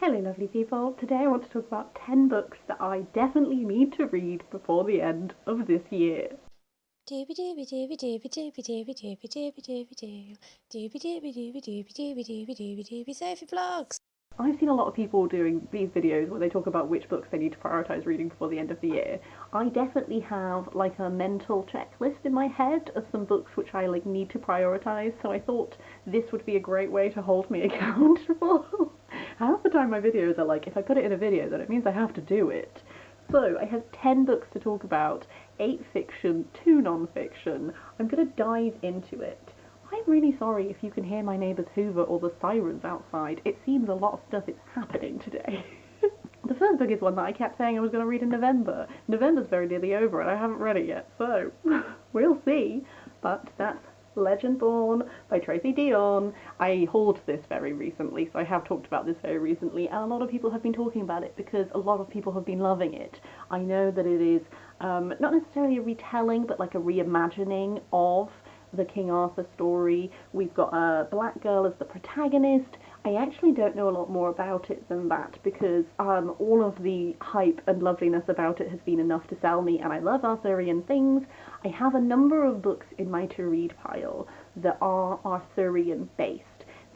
Hello lovely people, today I want to talk about 10 books that I definitely need to read before the end of this year. Sophie Vlogs. I've seen a lot of people doing these videos where they talk about which books they need to prioritise reading before the end of the year. I definitely have like a mental checklist in my head of some books which I need to prioritise, so I thought this would be a great way to hold me accountable. Half the time my videos are if I put it in a video then it means I have to do it. So I have 10 books to talk about, 8 fiction, 2 non-fiction. I'm going to dive into it. I'm really sorry if you can hear my neighbour's Hoover or the sirens outside. It seems a lot of stuff is happening today. The first book is one that I kept saying I was going to read in November. November's very nearly over and I haven't read it yet, so we'll see. But that's Legendborn by Tracy Deonn. I hauled this very recently, so I have talked about this very recently, and a lot of people have been talking about it because a lot of people have been loving it. I know that it is not necessarily a retelling, but like a reimagining of the King Arthur story. We've got a black girl as the protagonist. I actually don't know a lot more about it than that because all of the hype and loveliness about it has been enough to sell me, and I love Arthurian things. I have a number of books in my to-read pile that are Arthurian based,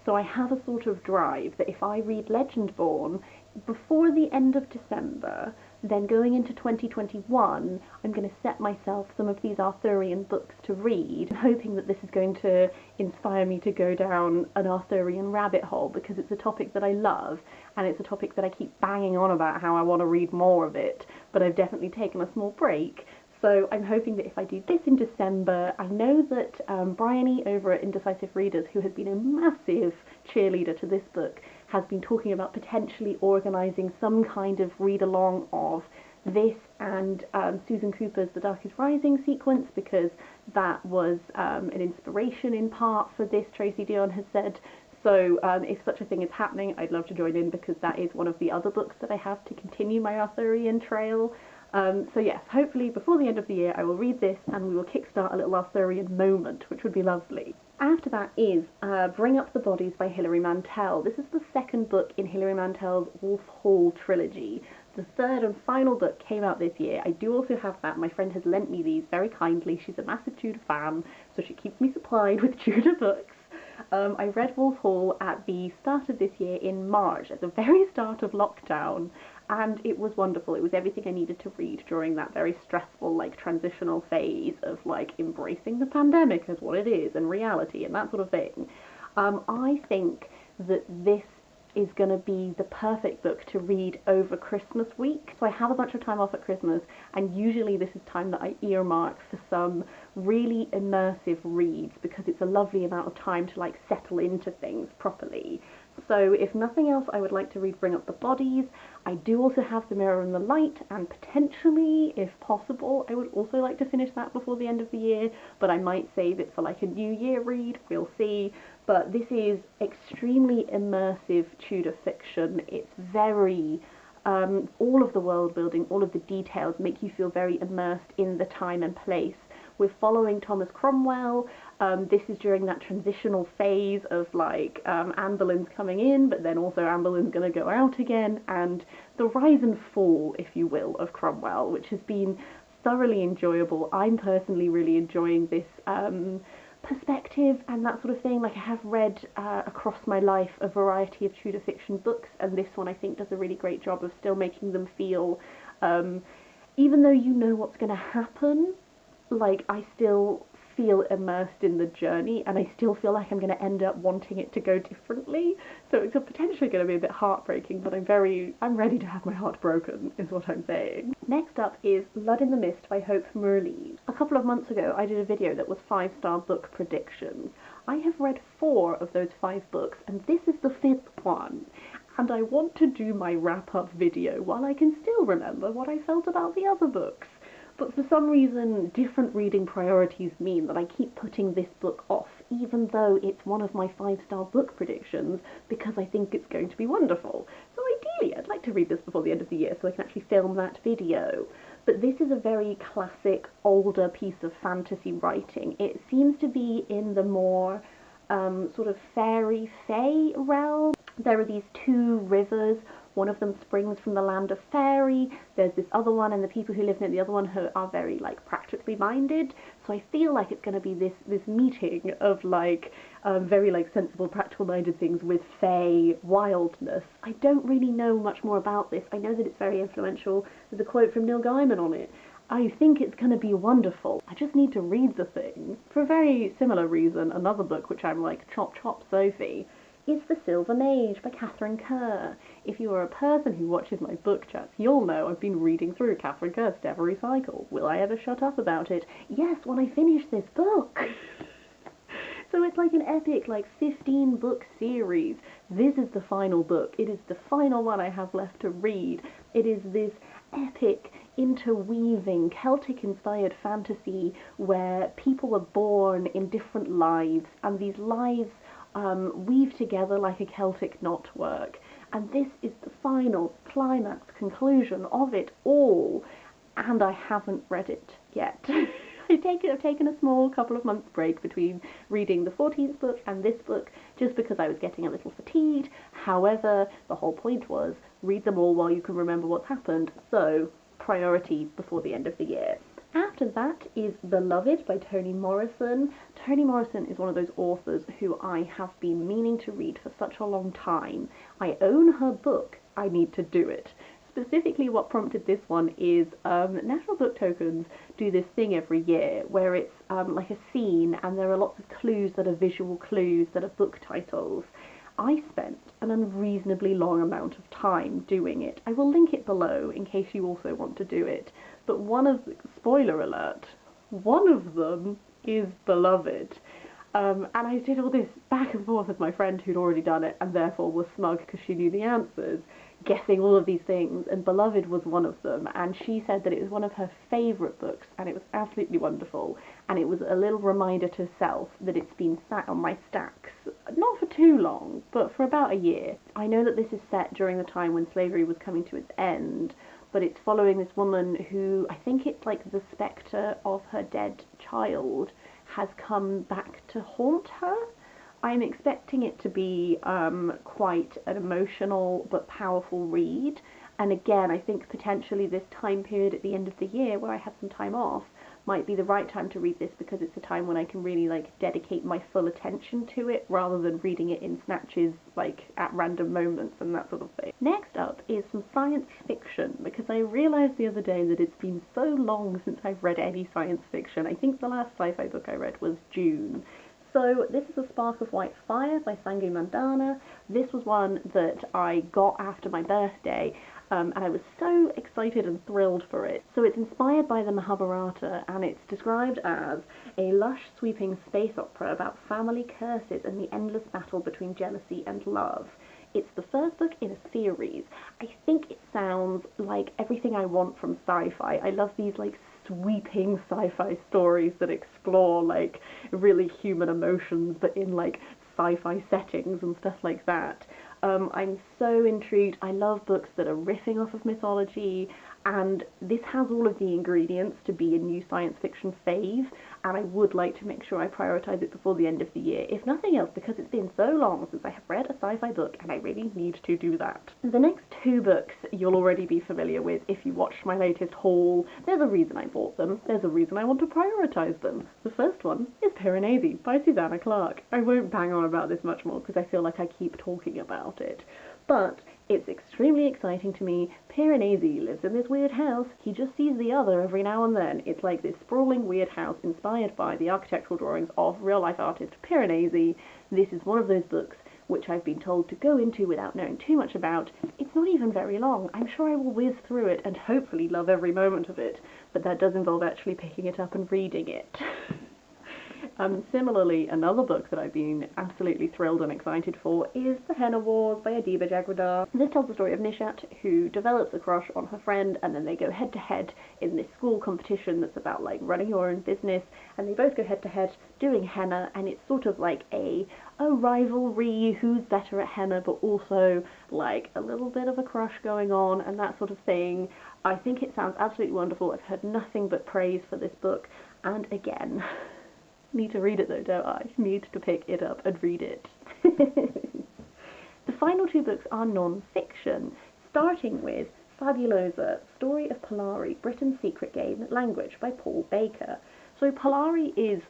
so I have a sort of drive that if I read Legendborn before the end of December, then going into 2021, I'm going to set myself some of these Arthurian books to read, hoping that this is going to inspire me to go down an Arthurian rabbit hole, because it's a topic that I love, and it's a topic that I keep banging on about how I want to read more of it, but I've definitely taken a small break. So I'm hoping that if I do this in December, I know that Bryony over at Indecisive Readers, who has been a massive cheerleader to this book, has been talking about potentially organising some kind of read-along of this and Susan Cooper's The Darkest Rising sequence, because that was an inspiration in part for this, Tracy Deonn has said. So if such a thing is happening, I'd love to join in, because that is one of the other books that I have to continue my Arthurian trail. So yes, hopefully before the end of the year I will read this and we will kickstart a little Arthurian moment, which would be lovely. After that is Bring Up the Bodies by Hilary Mantel. This is the second book in Hilary Mantel's Wolf Hall trilogy. The third and final book came out this year. I do also have that. My friend has lent me these very kindly. She's a massive Tudor fan, so she keeps me supplied with Tudor books. I read Wolf Hall at the start of this year in March, at the very start of lockdown, and it was wonderful. It was everything I needed to read during that very stressful, transitional phase of, embracing the pandemic as what it is, and reality, and that sort of thing. I think that this is going to be the perfect book to read over Christmas week. So I have a bunch of time off at Christmas, and usually this is time that I earmark for some really immersive reads, because it's a lovely amount of time to settle into things properly. So if nothing else, I would like to read Bring Up the Bodies. I do also have The Mirror and the Light, and potentially, if possible, I would also like to finish that before the end of the year, but I might save it for a New Year read, we'll see. But this is extremely immersive Tudor fiction. It's very, all of the world building, all of the details make you feel very immersed in the time and place. We're following Thomas Cromwell. This is during that transitional phase of Anne Boleyn's coming in, but then also Anne Boleyn's going to go out again, and the rise and fall, if you will, of Cromwell, which has been thoroughly enjoyable. I'm personally really enjoying this perspective and that sort of thing. I have read across my life a variety of Tudor fiction books, and this one I think does a really great job of still making them feel, even though you know what's going to happen, I still feel immersed in the journey, and I still feel like I'm going to end up wanting it to go differently. So it's potentially going to be a bit heartbreaking, but I'm ready to have my heart broken, is what I'm saying. Next up is Blood in the Mist by Hope Mirrlees. A couple of months ago I did a video that was 5-star book predictions. I have read 4 of those 5 books, and this is the 5th one. And I want to do my wrap-up video while I can still remember what I felt about the other books. But for some reason, different reading priorities mean that I keep putting this book off, even though it's one of my 5-star book predictions, because I think it's going to be wonderful. So ideally, I'd like to read this before the end of the year so I can actually film that video. But this is a very classic, older piece of fantasy writing. It seems to be in the more sort of fairy fae realm. There are these 2 rivers, One of them springs from the land of fairy. There's this other one, and the people who live in it, the other one, who are very like practically minded. So I feel like it's going to be this meeting of like very like sensible, practical minded things with fae wildness. I don't really know much more about this. I know that it's very influential. There's a quote from Neil Gaiman on it. I think it's going to be wonderful. I just need to read the thing. For a very similar reason, another book which I'm like, chop chop Sophie, is The Silver Mage by Katharine Kerr. If you are a person who watches my book chats, you'll know I've been reading through Katharine Kerr's Devilry Cycle. Will I ever shut up about it? Yes, when I finish this book! So it's like an epic, like 15-book series. This is the final book. It is the final one I have left to read. It is this epic, interweaving, Celtic-inspired fantasy where people are born in different lives, and these lives weave together like a Celtic knotwork. And this is the final climax conclusion of it all, and I haven't read it yet. I've taken a small couple of months break between reading the 14th book and this book, just because I was getting a little fatigued. However, the whole point was, read them all while you can remember what's happened, so priority before the end of the year. After that is Beloved by Toni Morrison. Toni Morrison is one of those authors who I have been meaning to read for such a long time. I own her book, I need to do it. Specifically, what prompted this one is National Book Tokens do this thing every year where it's like a scene, and there are lots of clues that are visual clues that are book titles. I spent an unreasonably long amount of time doing it. I will link it below in case you also want to do it. But spoiler alert, one of them is Beloved. And I did all this back and forth with my friend who'd already done it and therefore was smug because she knew the answers, guessing all of these things, and Beloved was one of them, and she said that it was one of her favourite books, and it was absolutely wonderful, and it was a little reminder to self that it's been sat on my stacks, not for too long, but for about a year. I know that this is set during the time when slavery was coming to its end, but it's following this woman who, I think it's like the spectre of her dead child, has come back to haunt her. I'm expecting it to be quite an emotional but powerful read, and again, I think potentially this time period at the end of the year where I have some time off might be the right time to read this, because it's a time when I can really like dedicate my full attention to it rather than reading it in snatches like at random moments and that sort of thing. Next up is some science fiction, because I realised the other day that it's been so long since I've read any science fiction. I think the last sci-fi book I read was June. So this is A Spark of White Fire by Sangu Mandana. This was one that I got after my birthday, and I was so excited and thrilled for it. So it's inspired by the Mahabharata, and it's described as a lush, sweeping space opera about family curses and the endless battle between jealousy and love. It's the first book in a series. I think it sounds like everything I want from sci-fi. I love these like sweeping sci-fi stories that explore like really human emotions but in like sci-fi settings and stuff like that. I'm so intrigued. I love books that are riffing off of mythology, and this has all of the ingredients to be a new science fiction fave, and I would like to make sure I prioritise it before the end of the year, if nothing else because it's been so long since I have read a sci-fi book and I really need to do that. The next two books you'll already be familiar with if you watched my latest haul. There's a reason I bought them, there's a reason I want to prioritise them. The first one is Piranesi by Susanna Clarke. I won't bang on about this much more because I feel like I keep talking about it, but it's extremely exciting to me. Piranesi lives in this weird house. He just sees the other every now and then. It's like this sprawling weird house inspired by the architectural drawings of real-life artist Piranesi. This is one of those books which I've been told to go into without knowing too much about. It's not even very long. I'm sure I will whiz through it and hopefully love every moment of it, but that does involve actually picking it up and reading it. Similarly, another book that I've been absolutely thrilled and excited for is The Henna Wars by Adiba Jaigirdar. This tells the story of Nishat, who develops a crush on her friend, and then they go head to head in this school competition that's about like running your own business, and they both go head to head doing henna, and it's sort of like a rivalry, who's better at henna, but also like a little bit of a crush going on and that sort of thing. I think it sounds absolutely wonderful. I've heard nothing but praise for this book, and again, need to read it though, don't I? Need to pick it up and read it. The final two books are non-fiction. starting with Fabulosa, Story of Polari, Britain's Secret Game Language by Paul Baker. So Polari is,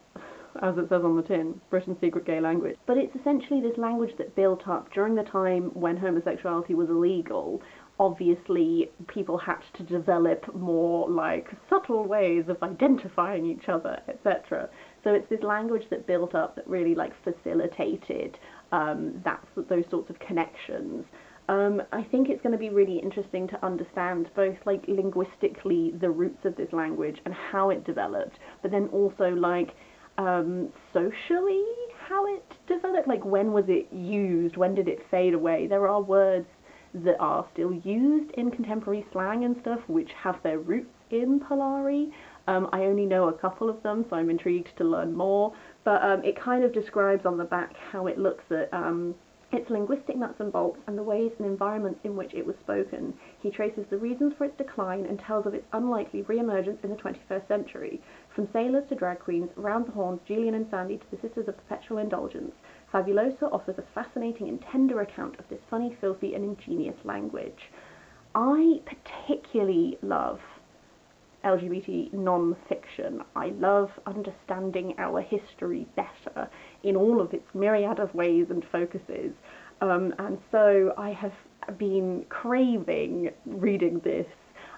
as it says on the tin, Britain's secret gay language. But it's essentially this language that built up during the time when homosexuality was illegal. Obviously, people had to develop more, like, subtle ways of identifying each other, etc. So it's this language that built up that really, like, facilitated those sorts of connections. I think it's going to be really interesting to understand both, like, linguistically the roots of this language and how it developed, but then also, like, socially how it developed. Like, when was it used? When did it fade away? There are words that are still used in contemporary slang and stuff which have their roots in Polari. I only know a couple of them, so I'm intrigued to learn more, but it kind of describes on the back how it looks at its linguistic nuts and bolts and the ways and environments in which it was spoken. He traces the reasons for its decline and tells of its unlikely re-emergence in the 21st century. From sailors to drag queens, round the horns, Julian and Sandy to the Sisters of Perpetual Indulgence, Fabulosa offers a fascinating and tender account of this funny, filthy and ingenious language. I particularly love LGBT non-fiction. I love understanding our history better in all of its myriad of ways and focuses. And so I have been craving reading this.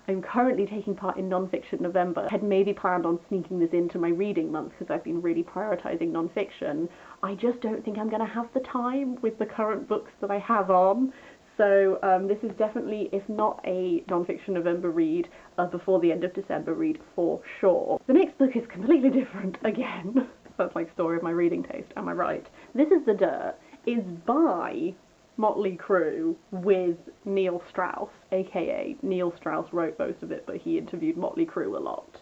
I'm currently taking part in Non-Fiction November. I had maybe planned on sneaking this into my reading month because I've been really prioritising non-fiction. I just don't think I'm going to have the time with the current books that I have on. So this is definitely, if not a Non-Fiction November read, before the end of December read for sure. The next book is completely different again. That's like story of my reading taste, am I right? This is The Dirt. It's by Motley Crue with Neil Strauss, aka Neil Strauss wrote most of it, but he interviewed Motley Crue a lot.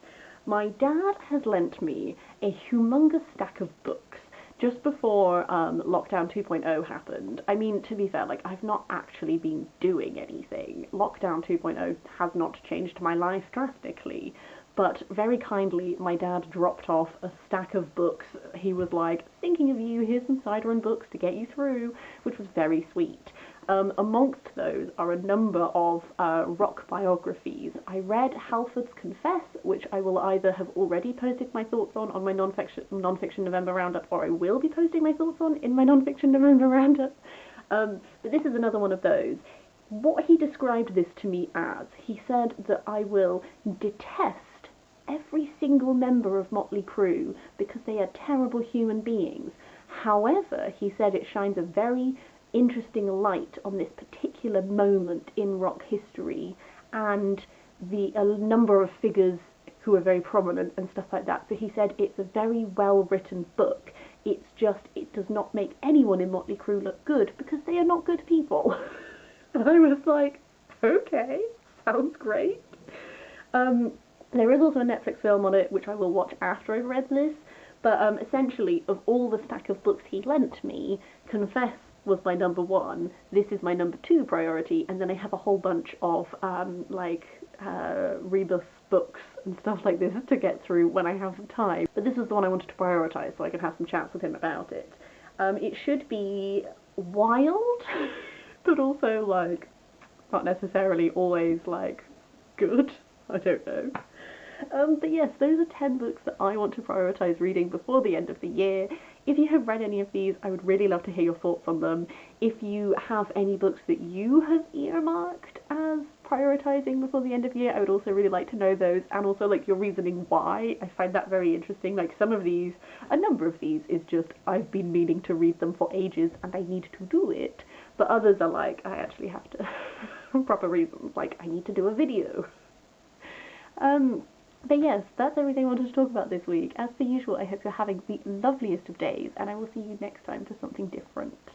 My dad has lent me a humongous stack of books just before Lockdown 2.0 happened. I mean, to be fair, like, I've not actually been doing anything. Lockdown 2.0 has not changed my life drastically, but very kindly, my dad dropped off a stack of books. He was like, thinking of you, here's some cider and books to get you through, which was very sweet. Amongst those are a number of rock biographies. I read Halford's Confess, which I will either have already posted my thoughts on my non-fiction November roundup, or I will be posting my thoughts on in my non-fiction November roundup. But this is another one of those. What he described this to me as, he said that I will detest every single member of Motley Crue because they are terrible human beings. However, he said it shines a very interesting light on this particular moment in rock history and a number of figures who are very prominent and stuff like that. So he said it's a very well written book. It's just, it does not make anyone in Motley Crue look good because they are not good people. And I was like, okay, sounds great. There is also a Netflix film on it, which I will watch after I've read this, but essentially, of all the stack of books he lent me, Confess was my number one, this is my number two priority, and then I have a whole bunch of, rebus books and stuff like this to get through when I have time. But this is the one I wanted to prioritise so I can have some chats with him about it. It should be wild, but also, like, not necessarily always, like, good. I don't know. But yes, those are 10 books that I want to prioritise reading before the end of the year. If you have read any of these, I would really love to hear your thoughts on them. If you have any books that you have earmarked as prioritising before the end of the year, I would also really like to know those, and also, like, your reasoning why. I find that very interesting. Like, a number of these is just, I've been meaning to read them for ages and I need to do it. But others are like, I actually have to, for proper reasons, like, I need to do a video. But yes, that's everything I wanted to talk about this week. As per usual, I hope you're having the loveliest of days, and I will see you next time for something different.